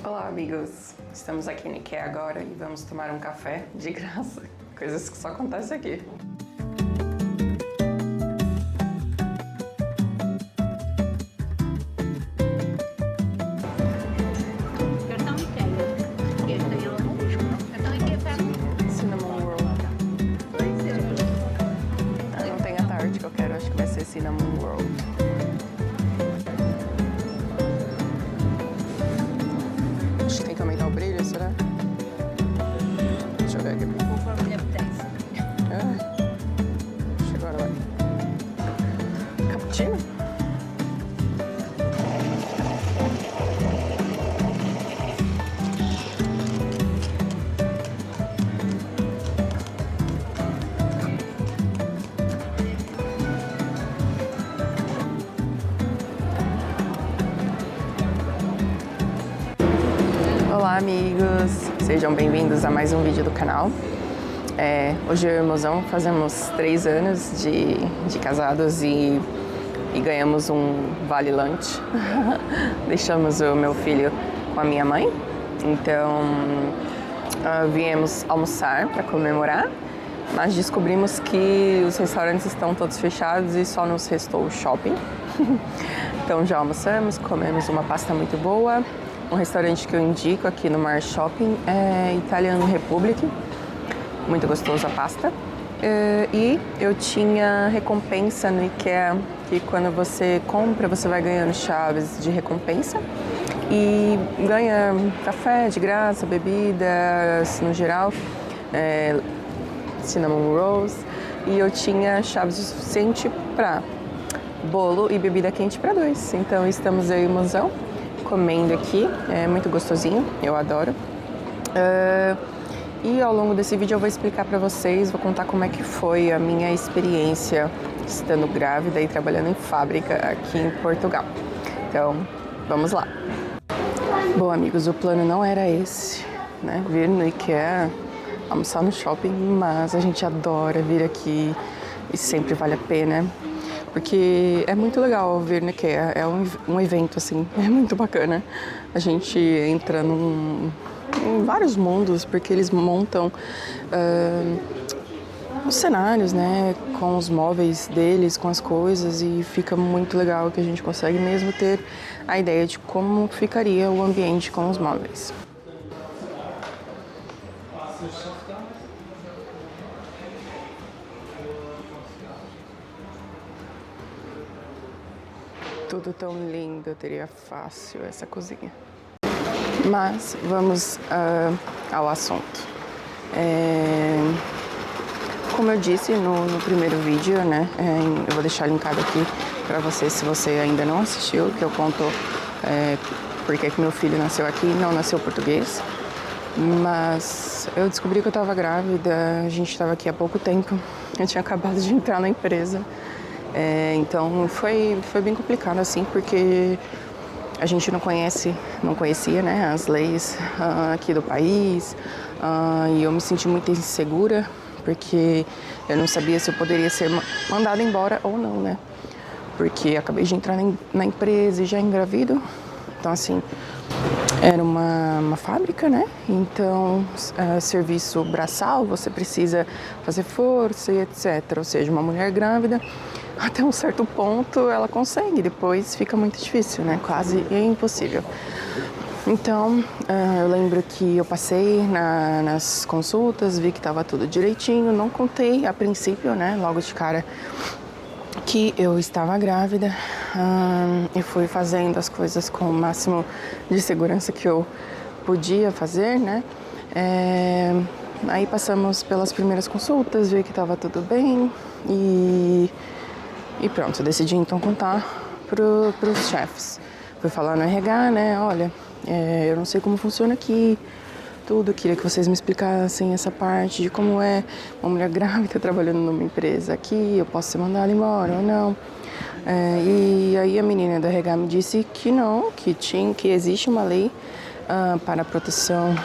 Olá, amigos! Estamos aqui no IKEA agora e vamos tomar um café de graça. Coisas que só acontecem aqui. Cartão IKEA. Este é o músculo. Cartão IKEA para Cinnamon Roll. 2 euros. Ah, não tem a tarte que eu quero, acho que vai ser Cinnamon Roll. Acho que tem que aumentar o brilho, será? Deixa eu ver aqui. Conforme lhe apetece. Acho que agora vai. Cappuccino? Olá, amigos! Sejam bem-vindos a mais um vídeo do canal. Hoje eu e o mozão fazemos 3 anos de casados e ganhamos um vale lunch. Deixamos o meu filho com a minha mãe, então viemos almoçar para comemorar, mas descobrimos que os restaurantes estão todos fechados e só nos restou o shopping. Então já almoçamos, comemos uma pasta muito boa. Um restaurante que eu indico aqui no Mar Shopping é Italian Republic, muito gostoso a pasta. E eu tinha recompensa no IKEA, que quando você compra, você vai ganhando chaves de recompensa e ganha café de graça, bebidas no geral, cinnamon rolls, e eu tinha chaves o suficiente para bolo e bebida quente para 2. Então estamos eu e o mozão comendo aqui, é muito gostosinho, eu adoro. E ao longo desse vídeo eu vou explicar para vocês, vou contar como é que foi a minha experiência estando grávida e trabalhando em fábrica aqui em Portugal. Então, vamos lá. Bom, amigos, o plano não era esse, né? Vir no IKEA, almoçar no shopping, mas a gente adora vir aqui e sempre vale a pena. Porque é muito legal vir no IKEA, é um evento, assim, é muito bacana. A gente entra em vários mundos, porque eles montam os cenários, né, com os móveis deles, com as coisas, e fica muito legal que a gente consegue mesmo ter a ideia de como ficaria o ambiente com os móveis. Tudo tão lindo, eu teria fácil essa cozinha. Mas vamos ao assunto. Como eu disse no primeiro vídeo, né, eu vou deixar linkado aqui para você, se você ainda não assistiu, que eu conto porque que meu filho nasceu aqui e não nasceu português. Mas eu descobri que eu estava grávida, a gente estava aqui há pouco tempo, eu tinha acabado de entrar na empresa. Então foi bem complicado assim, porque a gente não conhecia, né, as leis aqui do país, e eu me senti muito insegura, porque eu não sabia se eu poderia ser mandada embora ou não, né, porque acabei de entrar na empresa e já engravido. Então assim, era uma fábrica, né, então serviço braçal, você precisa fazer força e etc, ou seja, uma mulher grávida até um certo ponto ela consegue, depois fica muito difícil, né? Quase impossível. Então, eu lembro que eu passei nas consultas, vi que estava tudo direitinho, não contei a princípio, né? Logo de cara que eu estava grávida, e fui fazendo as coisas com o máximo de segurança que eu podia fazer, né? Aí passamos pelas primeiras consultas, vi que estava tudo bem e pronto, eu decidi então contar pros chefes. Fui falar no RH, né, olha, eu não sei como funciona aqui, tudo, queria que vocês me explicassem essa parte de como é uma mulher grávida trabalhando numa empresa aqui, eu posso ser mandada embora ou não. E aí a menina do RH me disse que não, que existe uma lei para a proteção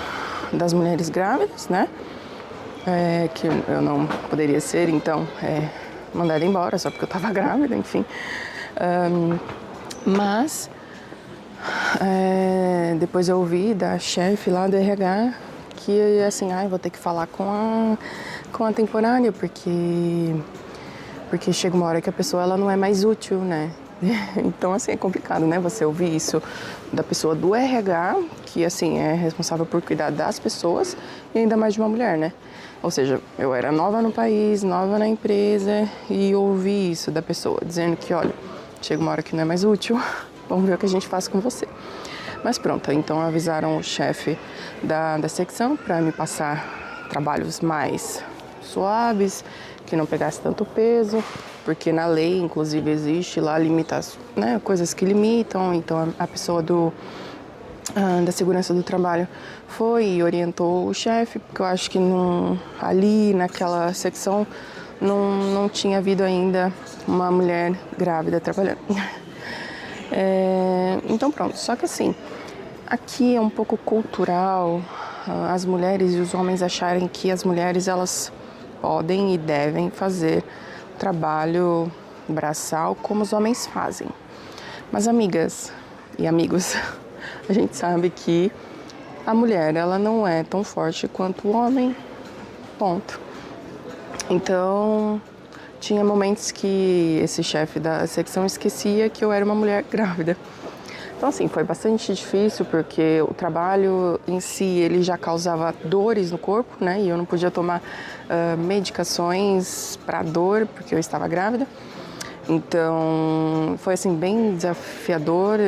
das mulheres grávidas, né, que eu não poderia ser, então, mandada embora só porque eu estava grávida, enfim. Mas Depois eu ouvi da chefe lá do RH que, assim, vou ter que falar com a temporária, porque chega uma hora que a pessoa ela não é mais útil, né? Então, assim, é complicado, né? Você ouvir isso da pessoa do RH, que, assim, é responsável por cuidar das pessoas, e ainda mais de uma mulher, né? Ou seja, eu era nova no país, nova na empresa, e ouvi isso da pessoa, dizendo que, olha, chega uma hora que não é mais útil, vamos ver o que a gente faz com você. Mas pronto, então avisaram o chefe da secção para me passar trabalhos mais suaves, que não pegasse tanto peso, porque na lei, inclusive, existe lá limitações, né, coisas que limitam. Então a pessoa da segurança do trabalho foi e orientou o chefe, porque eu acho que ali naquela secção não tinha havido ainda uma mulher grávida trabalhando. Então pronto, só que assim, aqui é um pouco cultural as mulheres e os homens acharem que as mulheres elas podem e devem fazer trabalho braçal como os homens fazem. Mas amigas e amigos, a gente sabe que a mulher ela não é tão forte quanto o homem, ponto. Então, tinha momentos que esse chefe da secção esquecia que eu era uma mulher grávida. Então, assim, foi bastante difícil porque o trabalho em si, ele já causava dores no corpo, né? E eu não podia tomar medicações para dor porque eu estava grávida. Então, foi, assim, bem desafiador.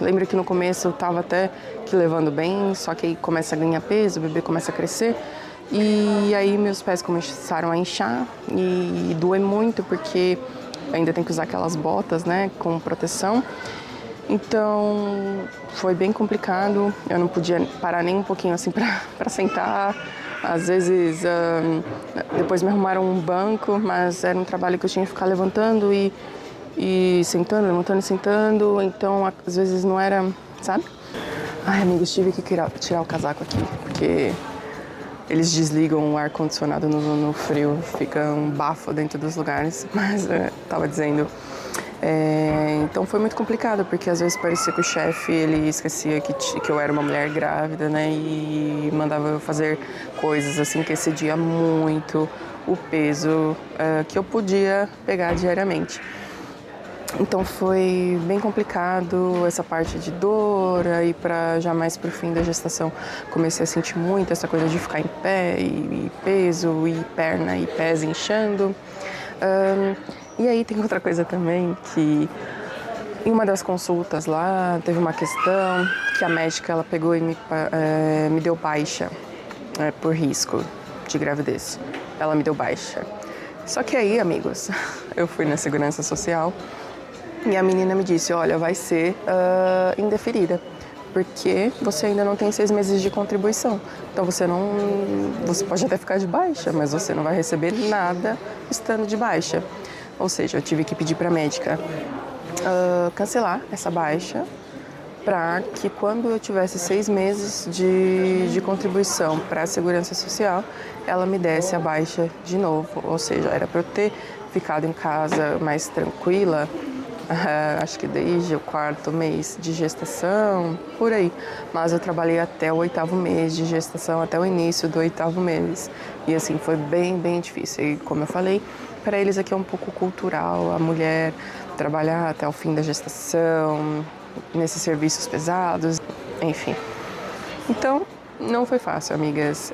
Lembro que no começo eu estava até que levando bem, só que aí começa a ganhar peso, o bebê começa a crescer. E aí meus pés começaram a inchar e doer muito porque ainda tem que usar aquelas botas, né, com proteção. Então foi bem complicado, eu não podia parar nem um pouquinho assim para sentar. Às vezes depois me arrumaram um banco, mas era um trabalho que eu tinha que ficar levantando e sentando, levantando e sentando. Então às vezes não era, sabe? Ai, amigos, tive que tirar o casaco aqui, porque eles desligam o ar-condicionado no frio, fica um bafo dentro dos lugares, mas estava dizendo. Então foi muito complicado, porque às vezes parecia que o chefe ele esquecia que eu era uma mulher grávida, né, e mandava eu fazer coisas assim que excedia muito o peso que eu podia pegar diariamente. Então foi bem complicado essa parte de dor, aí já mais pro fim da gestação comecei a sentir muito essa coisa de ficar em pé e peso e perna e pés inchando. E aí tem outra coisa também, que em uma das consultas lá teve uma questão que a médica ela pegou e me deu baixa por risco de gravidez. Ela me deu baixa. Só que aí, amigos, eu fui na segurança social e a menina me disse, olha, vai ser indeferida, porque você ainda não tem 6 meses de contribuição. Então você pode até ficar de baixa, mas você não vai receber nada estando de baixa. Ou seja, eu tive que pedir para a médica cancelar essa baixa para que quando eu tivesse 6 meses de contribuição para a segurança social, ela me desse a baixa de novo. Ou seja, era para eu ter ficado em casa mais tranquila, acho que desde o 4º mês de gestação, por aí. Mas eu trabalhei até o 8º mês de gestação, até o início do 8º mês. E assim, foi bem, bem difícil. E como eu falei, para eles aqui é um pouco cultural a mulher trabalhar até o fim da gestação, nesses serviços pesados, enfim. Então, não foi fácil, amigas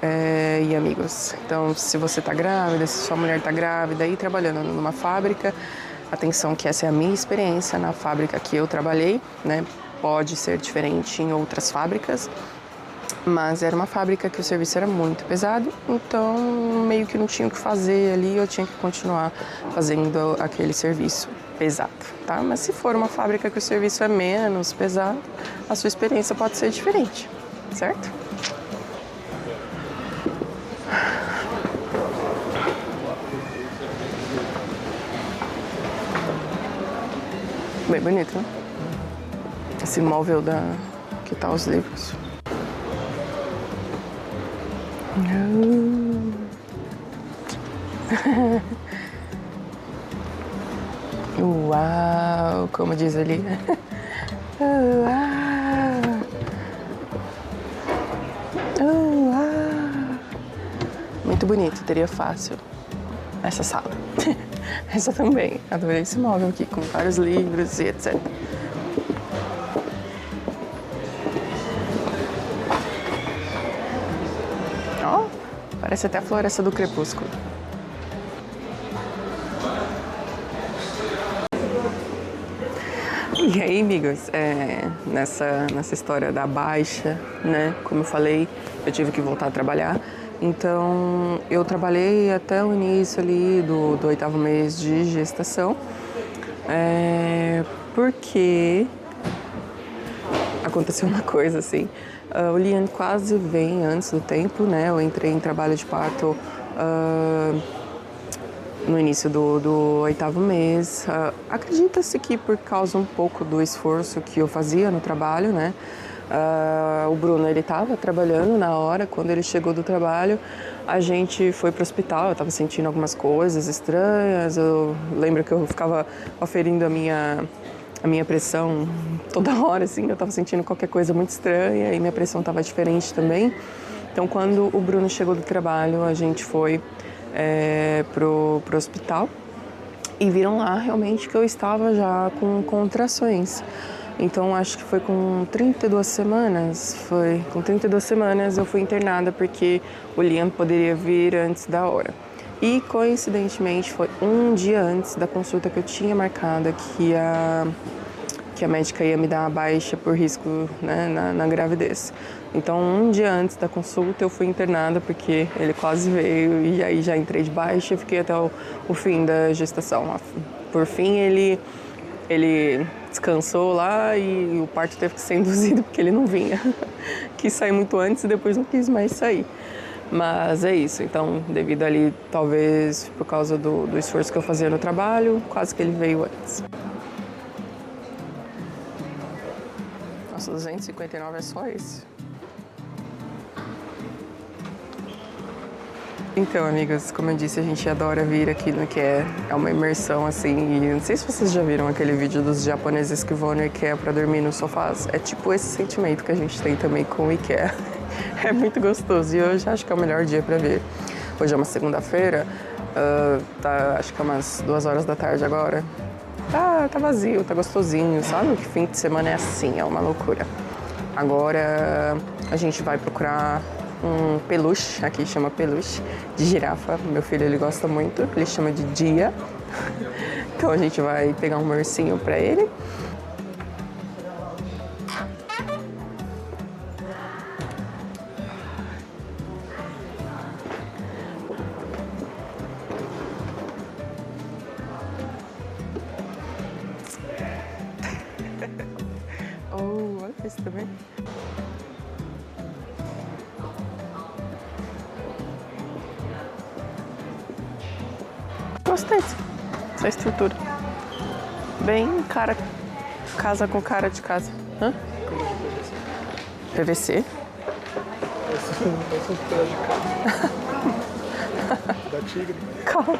e amigos. Então, se você está grávida, se sua mulher está grávida e trabalhando numa fábrica, atenção que essa é a minha experiência na fábrica que eu trabalhei, né? Pode ser diferente em outras fábricas, mas era uma fábrica que o serviço era muito pesado, então meio que não tinha o que fazer ali, eu tinha que continuar fazendo aquele serviço pesado, tá? Mas se for uma fábrica que o serviço é menos pesado, a sua experiência pode ser diferente, certo? Bem bonito, né? Esse móvel que tá os livros. Uau, como diz ali. Uau. bonito, teria fácil essa sala. Essa também. Adorei esse móvel aqui, com vários livros e etc. Ó, parece até a Floresta do Crepúsculo. E aí, amigos, nessa história da baixa, né? Como eu falei, eu tive que voltar a trabalhar. Então, eu trabalhei até o início ali do 8º mês de gestação, porque aconteceu uma coisa assim, o Liam quase vem antes do tempo, né? Eu entrei em trabalho de parto no início do 8º mês. Acredita-se que por causa um pouco do esforço que eu fazia no trabalho, né? O Bruno, ele estava trabalhando na hora, quando ele chegou do trabalho, a gente foi pro hospital, eu estava sentindo algumas coisas estranhas, eu lembro que eu ficava aferindo a minha pressão toda hora, assim, eu estava sentindo qualquer coisa muito estranha e minha pressão estava diferente também. Então, quando o Bruno chegou do trabalho, a gente foi pro hospital e viram lá realmente que eu estava já com contrações. Então, acho que foi com 32 semanas, eu fui internada porque o Liam poderia vir antes da hora. E, coincidentemente, foi um dia antes da consulta que eu tinha marcada que a médica ia me dar a baixa por risco, né, na gravidez. Então, um dia antes da consulta, eu fui internada porque ele quase veio e aí já entrei de baixa e fiquei até o fim da gestação. Por fim, ele descansou lá e o parto teve que ser induzido porque ele não vinha. Quis sair muito antes e depois não quis mais sair. Mas é isso, então devido ali, talvez por causa do esforço que eu fazia no trabalho, quase que ele veio antes. Nossa, 259 é só esse. Então, amigas, como eu disse, a gente adora vir aqui no IKEA. É uma imersão, assim, e não sei se vocês já viram aquele vídeo dos japoneses que vão no IKEA pra dormir nos sofás. É tipo esse sentimento que a gente tem também com o IKEA. É muito gostoso e hoje acho que é o melhor dia pra vir. Hoje é uma segunda-feira, acho que é umas 2 horas da tarde agora. Tá vazio, tá gostosinho, sabe? Que fim de semana é assim, é uma loucura. Agora a gente vai procurar um peluche, aqui chama peluche, de girafa. Meu filho, ele gosta muito, ele chama de Dia. Então a gente vai pegar um ursinho pra ele. Oh, olha esse também. Gostei dessa estrutura. Bem casa com cara de casa. Hã? PVC? Da Tigre. Calma.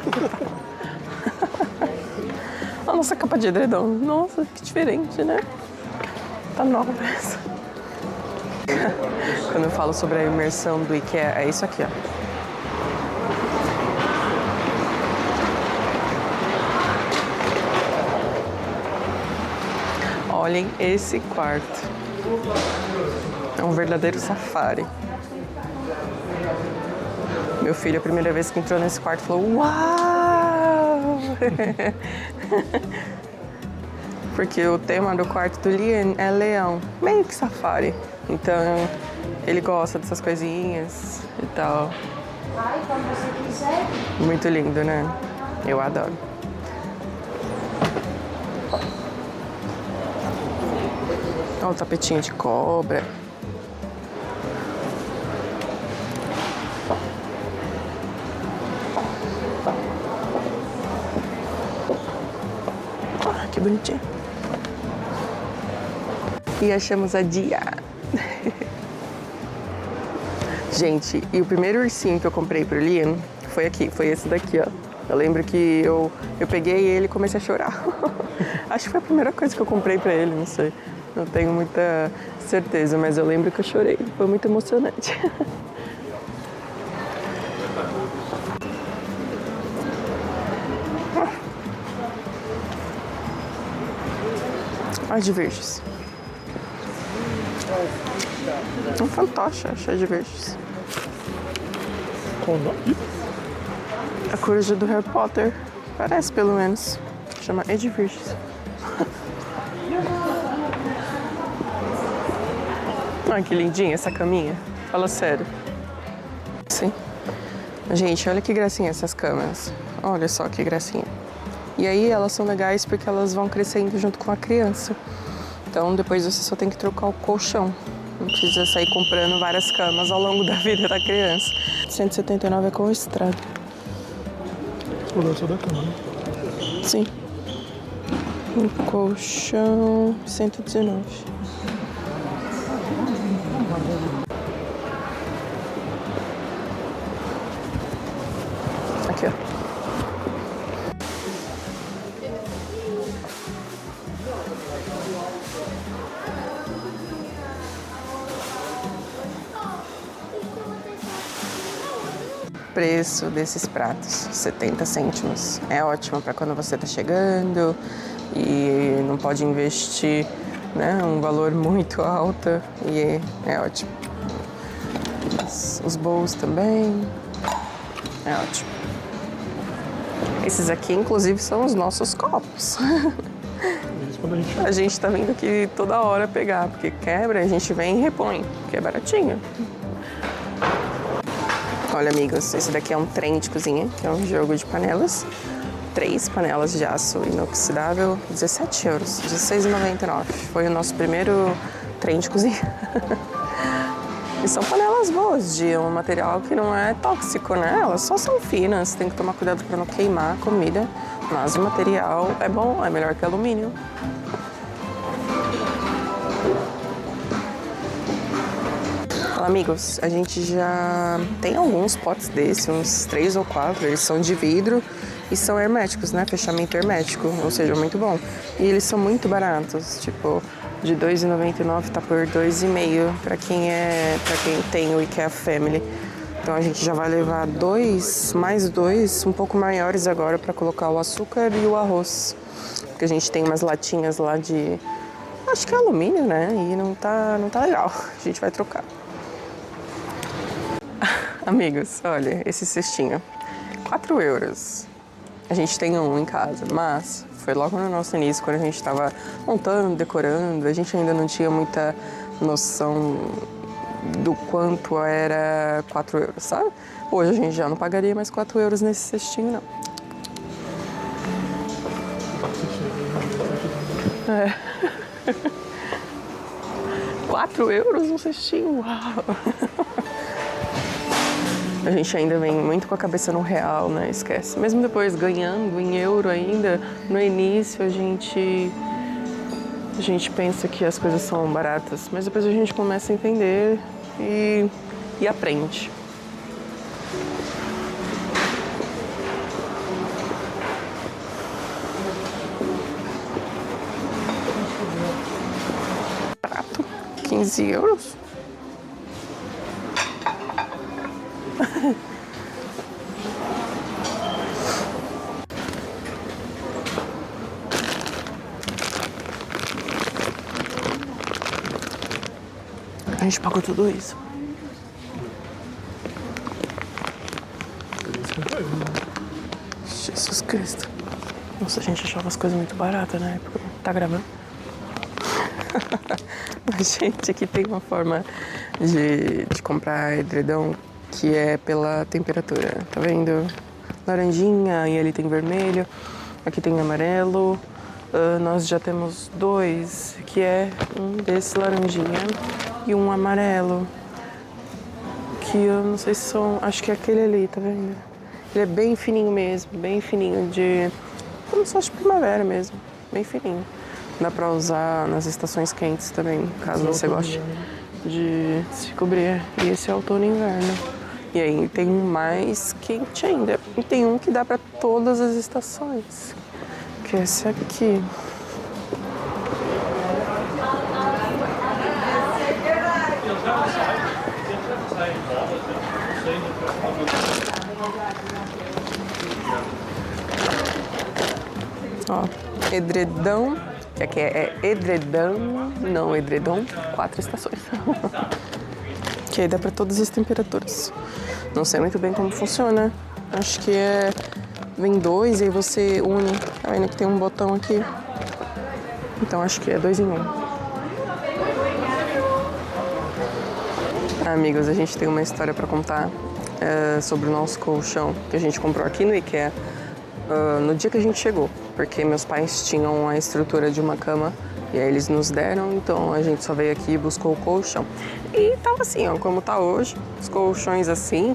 A nossa capa de edredom. Nossa, que diferente, né? Tá nova essa. Quando eu falo sobre a imersão do IKEA, é isso aqui, ó. Olhem esse quarto. É um verdadeiro safari. Meu filho, a primeira vez que entrou nesse quarto, falou: "Uau!" Porque o tema do quarto do Liam é leão, meio que safari. Então, ele gosta dessas coisinhas e tal. Ai, quando você quiser. Muito lindo, né? Eu adoro. Olha o tapetinho de cobra. Ah, que bonitinho. E achamos a Dia. Gente, e o primeiro ursinho que eu comprei pro Liam foi aqui, foi esse daqui, ó. Eu lembro que eu peguei ele e comecei a chorar. Acho que foi a primeira coisa que eu comprei pra ele, não sei. Não tenho muita certeza, mas eu lembro que eu chorei. Foi muito emocionante. Olha de verdes. Um fantoche, cheio de verdes. Qual o nome? A coruja do Harry Potter. Parece, pelo menos. Chama Edvirges. Olha que lindinha essa caminha. Fala sério. Sim. Gente, olha que gracinha essas camas. Olha só que gracinha. E aí elas são legais porque elas vão crescendo junto com a criança. Então depois você só tem que trocar o colchão. Não precisa sair comprando várias camas ao longo da vida da criança. 179 é com o estrado. O lugar da cama, né? Sim. O colchão 119. Aqui, ó. Preço desses pratos, 70 cêntimos. É ótimo para quando você está chegando e não pode investir, né, um valor muito alto, e é ótimo. Os bowls também, é ótimo. Esses aqui, inclusive, são os nossos copos. A gente tá vindo aqui toda hora pegar, porque quebra, a gente vem e repõe, porque é baratinho. Olha, amigos, esse daqui é um trem de cozinha, que é um jogo de panelas. 3 panelas de aço inoxidável, 17 euros, 16,99. Foi o nosso primeiro trem de cozinha. E são panelas boas, de um material que não é tóxico, né? Elas só são finas, tem que tomar cuidado para não queimar a comida. Mas o material é bom, é melhor que alumínio. Fala, amigos, a gente já tem alguns potes desses, uns 3 ou 4, eles são de vidro e são herméticos, né? Fechamento hermético, ou seja, muito bom. E eles são muito baratos, tipo, de R$ 2,99 tá por R$ 2,5 para quem tem o IKEA Family. Então a gente já vai levar mais dois, um pouco maiores agora para colocar o açúcar e o arroz. Porque a gente tem umas latinhas lá de, acho que é alumínio, né? E não tá legal. A gente vai trocar. Amigos, olha, esse cestinho, 4 euros. A gente tem um em casa, mas foi logo no nosso início, quando a gente estava montando, decorando, a gente ainda não tinha muita noção do quanto era 4 euros, sabe? Hoje a gente já não pagaria mais 4 euros nesse cestinho, não. É. 4 euros no cestinho, uau! A gente ainda vem muito com a cabeça no real, né? Esquece. Mesmo depois ganhando em euro ainda, no início a gente pensa que as coisas são baratas, mas depois a gente começa a entender e aprende. Prato, 15 euros. A gente pagou tudo isso. Jesus Cristo. Nossa, a gente achava as coisas muito baratas na época. Tá gravando? Mas, gente, aqui tem uma forma de comprar edredom que é pela temperatura. Tá vendo? Laranjinha, e ali tem vermelho. Aqui tem amarelo. Nós já temos 2, que é um desse laranjinha e um amarelo. Que eu não sei se são... Acho que é aquele ali, tá vendo? Ele é bem fininho mesmo, bem fininho, de... como se fosse primavera mesmo, bem fininho. Dá pra usar nas estações quentes também, caso você goste de se cobrir. E esse é outono e inverno. E aí tem um mais quente ainda. E tem um que dá pra todas as estações, que é esse aqui. Ó, edredom que aqui é edredom, não edredom, 4 estações. Que aí dá pra todas as temperaturas. Não sei muito bem como funciona. Acho que vem 2 e aí você une. Tá vendo que tem um botão aqui? Então acho que é 2 em 1. Amigos, a gente tem uma história pra contar sobre o nosso colchão que a gente comprou aqui no IKEA no dia que a gente chegou. Porque meus pais tinham a estrutura de uma cama e aí eles nos deram, então a gente só veio aqui e buscou o colchão. E tava assim, ó, como tá hoje, os colchões assim,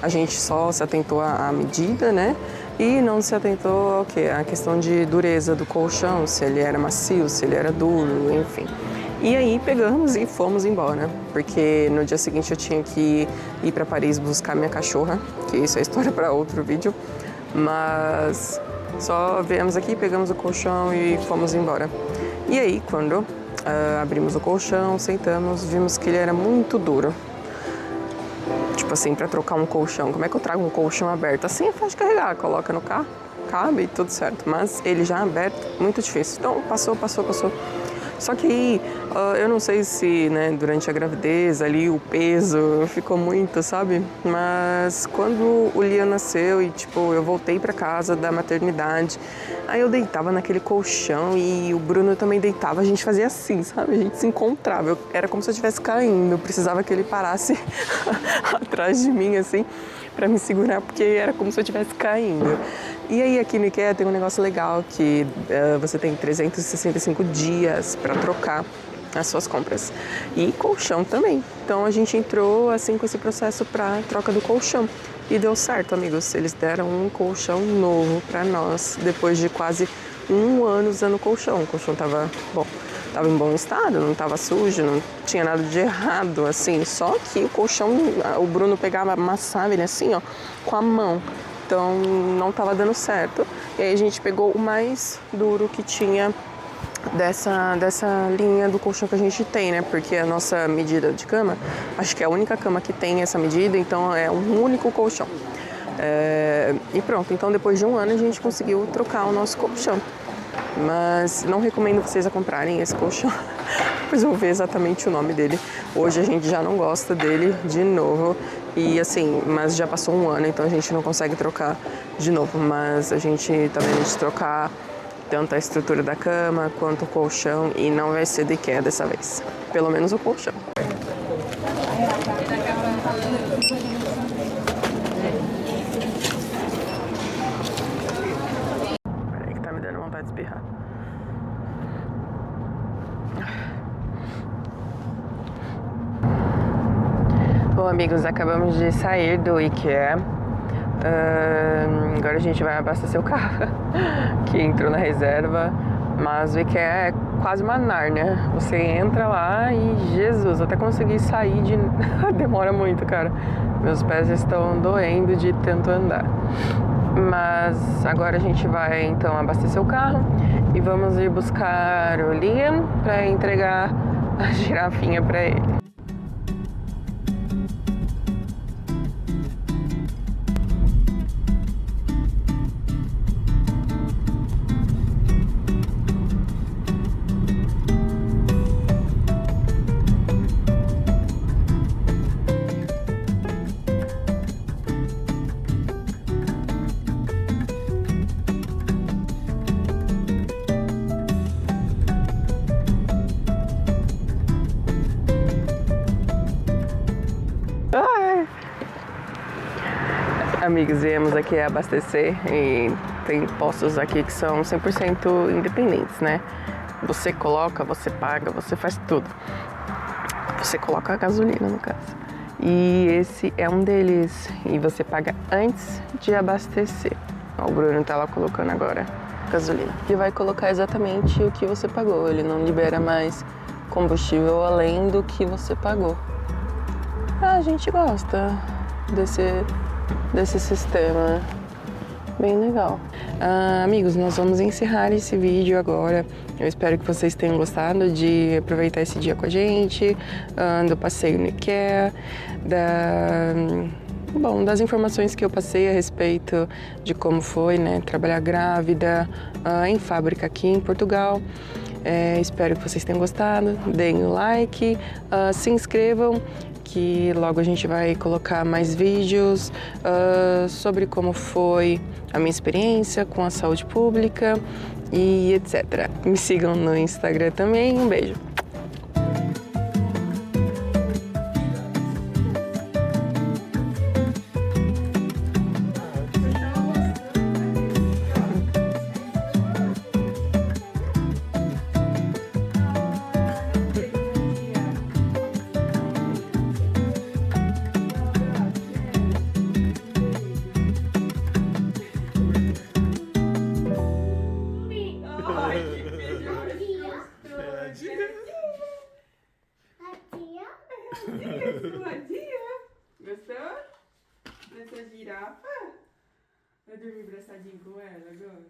a gente só se atentou à medida, né? E não se atentou ao quê? A questão de dureza do colchão, se ele era macio, se ele era duro, enfim. E aí pegamos e fomos embora, porque no dia seguinte eu tinha que ir para Paris buscar minha cachorra, que isso é história para outro vídeo, mas só viemos aqui, pegamos o colchão e fomos embora. E aí, quando abrimos o colchão, sentamos, vimos que ele era muito duro. Tipo assim, para trocar um colchão, como é que eu trago um colchão aberto? Assim é fácil de carregar, coloca no carro, cabe, tudo certo. Mas ele já aberto, muito difícil. Então, passou. Só que aí, eu não sei se, né, durante a gravidez ali o peso ficou muito, sabe? Mas quando o Liam nasceu e, tipo, eu voltei pra casa da maternidade, aí eu deitava naquele colchão e o Bruno também deitava, a gente fazia assim, sabe? A gente se encontrava, era como se eu estivesse caindo, eu precisava que ele parasse atrás de mim, assim, pra me segurar, porque era como se eu estivesse caindo. E aí aqui no IKEA tem um negócio legal que você tem 365 dias para trocar as suas compras. E colchão também. Então a gente entrou assim com esse processo para troca do colchão. E deu certo, amigos. Eles deram um colchão novo para nós depois de quase 1 ano usando o colchão. O colchão tava em bom estado, não tava sujo, não tinha nada de errado, assim. Só que o colchão, o Bruno pegava, amassava ele assim, ó, com a mão. Então não tava dando certo. E aí a gente pegou o mais duro que tinha dessa linha do colchão que a gente tem, né? Porque a nossa medida de cama, acho que é a única cama que tem essa medida, então é um único colchão. E pronto, então depois de 1 ano a gente conseguiu trocar o nosso colchão. Mas não recomendo vocês a comprarem esse colchão, pois eu vou ver exatamente o nome dele. Hoje a gente já não gosta dele de novo. E assim, mas já passou 1 ano, então a gente não consegue trocar de novo. Mas a gente tá vendo de trocar tanto a estrutura da cama quanto o colchão e não vai ser de IKEA dessa vez. Pelo menos o colchão. Peraí que tá me dando vontade de espirrar. Bom, amigos, acabamos de sair do IKEA. Agora a gente vai abastecer o carro, que entrou na reserva. Mas o IKEA é quase uma Nárnia. Você entra lá e, Jesus, até conseguir sair demora muito, cara. Meus pés estão doendo de tanto andar. Mas agora a gente vai, então, abastecer o carro e vamos ir buscar o Liam para entregar a girafinha para ele. Amigos, viemos aqui abastecer e tem postos aqui que são 100% independentes, né? Você coloca, você paga, você faz tudo. Você coloca a gasolina, no caso. E esse é um deles. E você paga antes de abastecer. Ó, o Bruno tá lá colocando agora gasolina. E vai colocar exatamente o que você pagou. Ele não libera mais combustível além do que você pagou. A gente gosta desse sistema, bem legal. Amigos, nós vamos encerrar esse vídeo agora. Eu espero que vocês tenham gostado de aproveitar esse dia com a gente, do passeio no IKEA, das informações que eu passei a respeito de como foi, né, trabalhar grávida em fábrica aqui em Portugal. Espero que vocês tenham gostado. Deem o like, se inscrevam, que logo a gente vai colocar mais vídeos sobre como foi a minha experiência com a saúde pública e etc. Me sigam no Instagram também. Um beijo! Gostou? Dessa girafa? Vai dormir abraçadinho com ela agora?